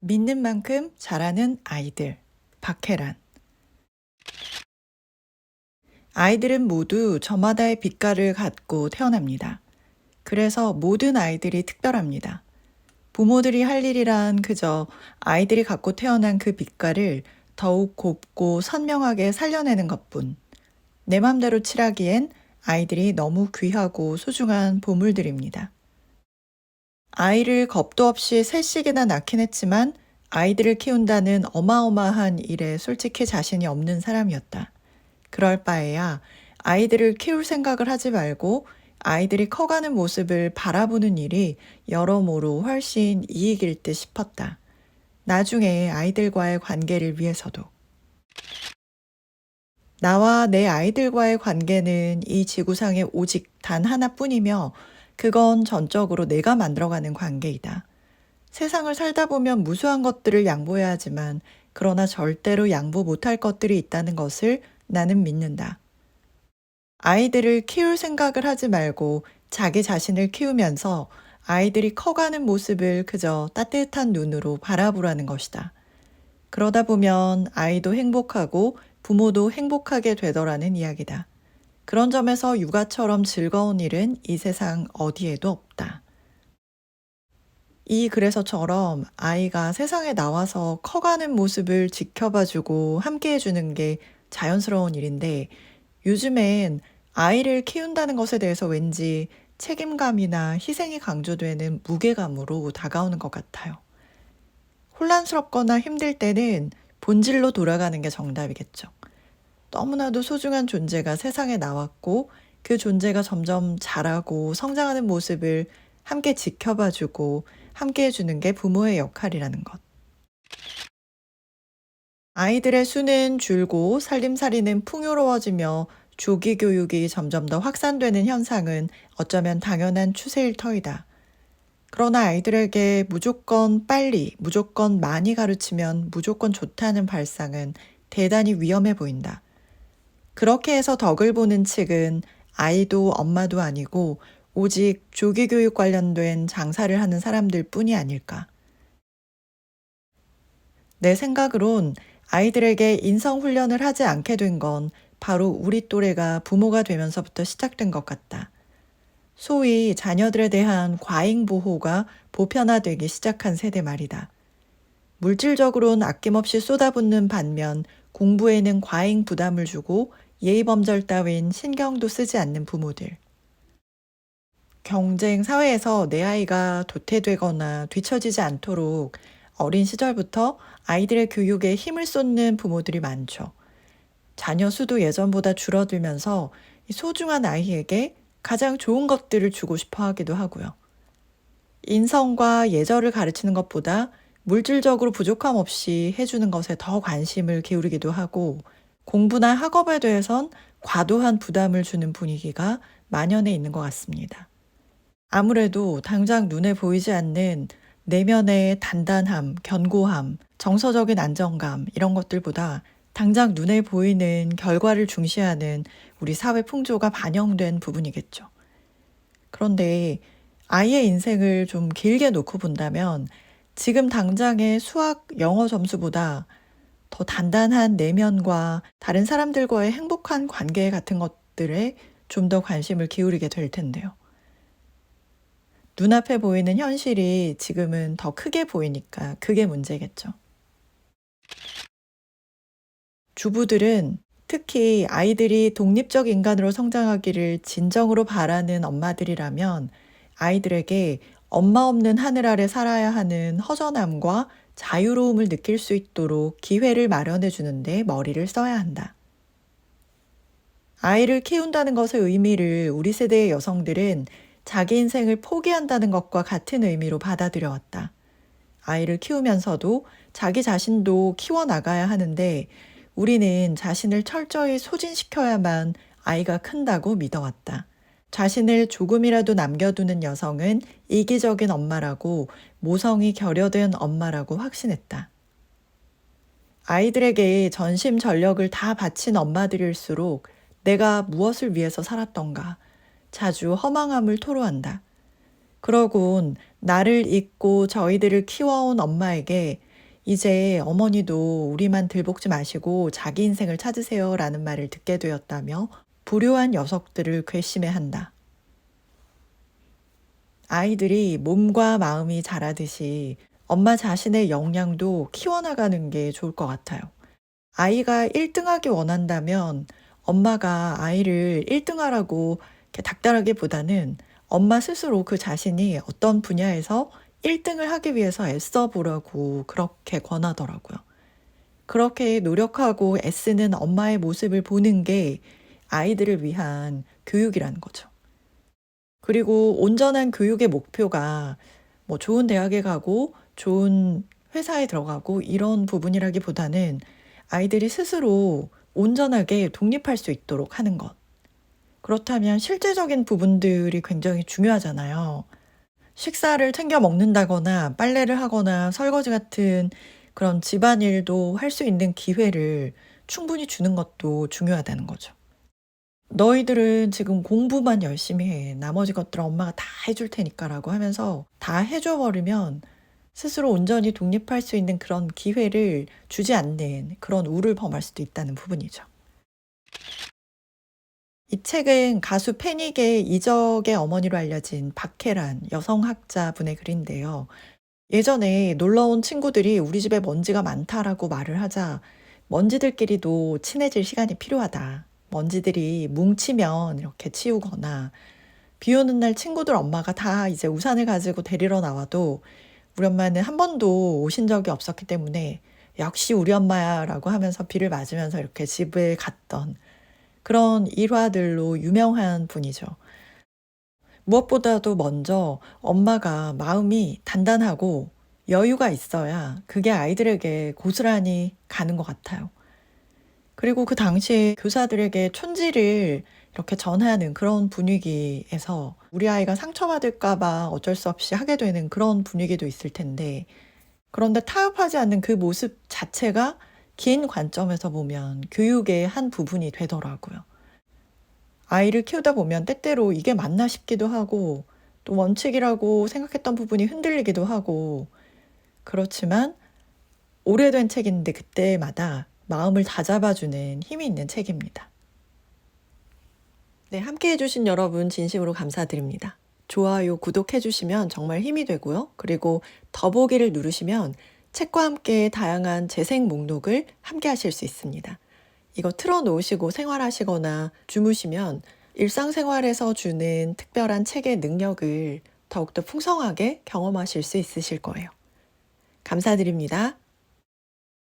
믿는 만큼 잘하는 아이들. 박혜란. 아이들은 모두 저마다의 빛깔을 갖고 태어납니다. 그래서 모든 아이들이 특별합니다. 부모들이 할 일이란 그저 아이들이 갖고 태어난 그 빛깔을 더욱 곱고 선명하게 살려내는 것뿐. 내 맘대로 칠하기엔 아이들이 너무 귀하고 소중한 보물들입니다. 아이를 겁도 없이 셋씩이나 낳긴 했지만 아이들을 키운다는 어마어마한 일에 솔직히 자신이 없는 사람이었다. 그럴 바에야 아이들을 키울 생각을 하지 말고 아이들이 커가는 모습을 바라보는 일이 여러모로 훨씬 이익일 듯 싶었다. 나중에 아이들과의 관계를 위해서도. 나와 내 아이들과의 관계는 이 지구상에 오직 단 하나뿐이며 그건 전적으로 내가 만들어가는 관계이다. 세상을 살다 보면 무수한 것들을 양보해야 하지만 그러나 절대로 양보 못할 것들이 있다는 것을 나는 믿는다. 아이들을 키울 생각을 하지 말고 자기 자신을 키우면서 아이들이 커가는 모습을 그저 따뜻한 눈으로 바라보라는 것이다. 그러다 보면 아이도 행복하고 부모도 행복하게 되더라는 이야기다. 그런 점에서 육아처럼 즐거운 일은 이 세상 어디에도 없다. 이 글에서처럼 아이가 세상에 나와서 커가는 모습을 지켜봐주고 함께 해주는 게 자연스러운 일인데 요즘엔 아이를 키운다는 것에 대해서 왠지 책임감이나 희생이 강조되는 무게감으로 다가오는 것 같아요. 혼란스럽거나 힘들 때는 본질로 돌아가는 게 정답이겠죠. 너무나도 소중한 존재가 세상에 나왔고 그 존재가 점점 자라고 성장하는 모습을 함께 지켜봐주고 함께 해주는 게 부모의 역할이라는 것. 아이들의 수는 줄고 살림살이는 풍요로워지며 조기 교육이 점점 더 확산되는 현상은 어쩌면 당연한 추세일 터이다. 그러나 아이들에게 무조건 빨리, 무조건 많이 가르치면 무조건 좋다는 발상은 대단히 위험해 보인다. 그렇게 해서 덕을 보는 측은 아이도 엄마도 아니고 오직 조기 교육 관련된 장사를 하는 사람들 뿐이 아닐까. 내 생각으론 아이들에게 인성훈련을 하지 않게 된 건 바로 우리 또래가 부모가 되면서부터 시작된 것 같다. 소위 자녀들에 대한 과잉 보호가 보편화되기 시작한 세대 말이다. 물질적으로는 아낌없이 쏟아붓는 반면 공부에는 과잉 부담을 주고 예의범절 따윈 신경도 쓰지 않는 부모들. 경쟁 사회에서 내 아이가 도태되거나 뒤처지지 않도록 어린 시절부터 아이들의 교육에 힘을 쏟는 부모들이 많죠. 자녀 수도 예전보다 줄어들면서 이 소중한 아이에게 가장 좋은 것들을 주고 싶어 하기도 하고요. 인성과 예절을 가르치는 것보다 물질적으로 부족함 없이 해주는 것에 더 관심을 기울이기도 하고 공부나 학업에 대해선 과도한 부담을 주는 분위기가 만연해 있는 것 같습니다. 아무래도 당장 눈에 보이지 않는 내면의 단단함, 견고함, 정서적인 안정감 이런 것들보다 당장 눈에 보이는 결과를 중시하는 우리 사회 풍조가 반영된 부분이겠죠. 그런데 아이의 인생을 좀 길게 놓고 본다면 지금 당장의 수학, 영어 점수보다 더 단단한 내면과 다른 사람들과의 행복한 관계 같은 것들에 좀 더 관심을 기울이게 될 텐데요. 눈앞에 보이는 현실이 지금은 더 크게 보이니까 그게 문제겠죠. 주부들은 특히 아이들이 독립적 인간으로 성장하기를 진정으로 바라는 엄마들이라면 아이들에게 엄마 없는 하늘 아래 살아야 하는 허전함과 자유로움을 느낄 수 있도록 기회를 마련해 주는데 머리를 써야 한다. 아이를 키운다는 것의 의미를 우리 세대의 여성들은 자기 인생을 포기한다는 것과 같은 의미로 받아들여 왔다. 아이를 키우면서도 자기 자신도 키워나가야 하는데 우리는 자신을 철저히 소진시켜야만 아이가 큰다고 믿어왔다. 자신을 조금이라도 남겨두는 여성은 이기적인 엄마라고 모성이 결여된 엄마라고 확신했다. 아이들에게 전심 전력을 다 바친 엄마들일수록 내가 무엇을 위해서 살았던가 자주 허망함을 토로한다. 그러곤 나를 잊고 저희들을 키워온 엄마에게 이제 어머니도 우리만 들볶지 마시고 자기 인생을 찾으세요라는 말을 듣게 되었다며 불효한 녀석들을 괘씸해한다. 아이들이 몸과 마음이 자라듯이 엄마 자신의 역량도 키워나가는 게 좋을 것 같아요. 아이가 1등하기 원한다면 엄마가 아이를 1등하라고 이렇게 닥달하기보다는 엄마 스스로 그 자신이 어떤 분야에서 1등을 하기 위해서 애써 보라고 그렇게 권하더라고요. 그렇게 노력하고 애쓰는 엄마의 모습을 보는 게 아이들을 위한 교육이라는 거죠. 그리고 온전한 교육의 목표가 뭐 좋은 대학에 가고 좋은 회사에 들어가고 이런 부분이라기보다는 아이들이 스스로 온전하게 독립할 수 있도록 하는 것. 그렇다면 실제적인 부분들이 굉장히 중요하잖아요. 식사를 챙겨 먹는다거나 빨래를 하거나 설거지 같은 그런 집안일도 할 수 있는 기회를 충분히 주는 것도 중요하다는 거죠. 너희들은 지금 공부만 열심히 해. 나머지 것들은 엄마가 다 해줄 테니까라고 하면서 다 해줘 버리면 스스로 온전히 독립할 수 있는 그런 기회를 주지 않는 그런 우를 범할 수도 있다는 부분이죠. 이 책은 가수 패닉의 이적의 어머니로 알려진 박혜란 여성학자분의 글인데요. 예전에 놀러 온 친구들이 "우리 집에 먼지가 많다."라고 말을 하자 "먼지들끼리도 친해질 시간이 필요하다. 먼지들이 뭉치면 이렇게 치우거나 비 오는 날 친구들 엄마가 다 이제 우산을 가지고 데리러 나와도 우리 엄마는 한 번도 오신 적이 없었기 때문에 '역시 우리 엄마야.'라고 하면서 비를 맞으면서 이렇게 집을 갔던 그런 일화들로 유명한 분이죠. 무엇보다도 먼저 엄마가 마음이 단단하고 여유가 있어야 그게 아이들에게 고스란히 가는 것 같아요. 그리고 그 당시에 교사들에게 촌지를 이렇게 전하는 그런 분위기에서 우리 아이가 상처받을까 봐 어쩔 수 없이 하게 되는 그런 분위기도 있을 텐데, 그런데 타협하지 않는 그 모습 자체가 긴 관점에서 보면 교육의 한 부분이 되더라고요. 아이를 키우다 보면 때때로 이게 맞나 싶기도 하고 또 원칙이라고 생각했던 부분이 흔들리기도 하고, 그렇지만 오래된 책인데 그때마다 마음을 다잡아주는 힘이 있는 책입니다. 네, 함께 해주신 여러분 진심으로 감사드립니다. 좋아요, 구독해주시면 정말 힘이 되고요. 그리고 더보기를 누르시면 책과 함께 다양한 재생 목록을 함께 하실 수 있습니다. 이거 틀어놓으시고 생활하시거나 주무시면 일상생활에서 주는 특별한 책의 능력을 더욱더 풍성하게 경험하실 수 있으실 거예요. 감사드립니다.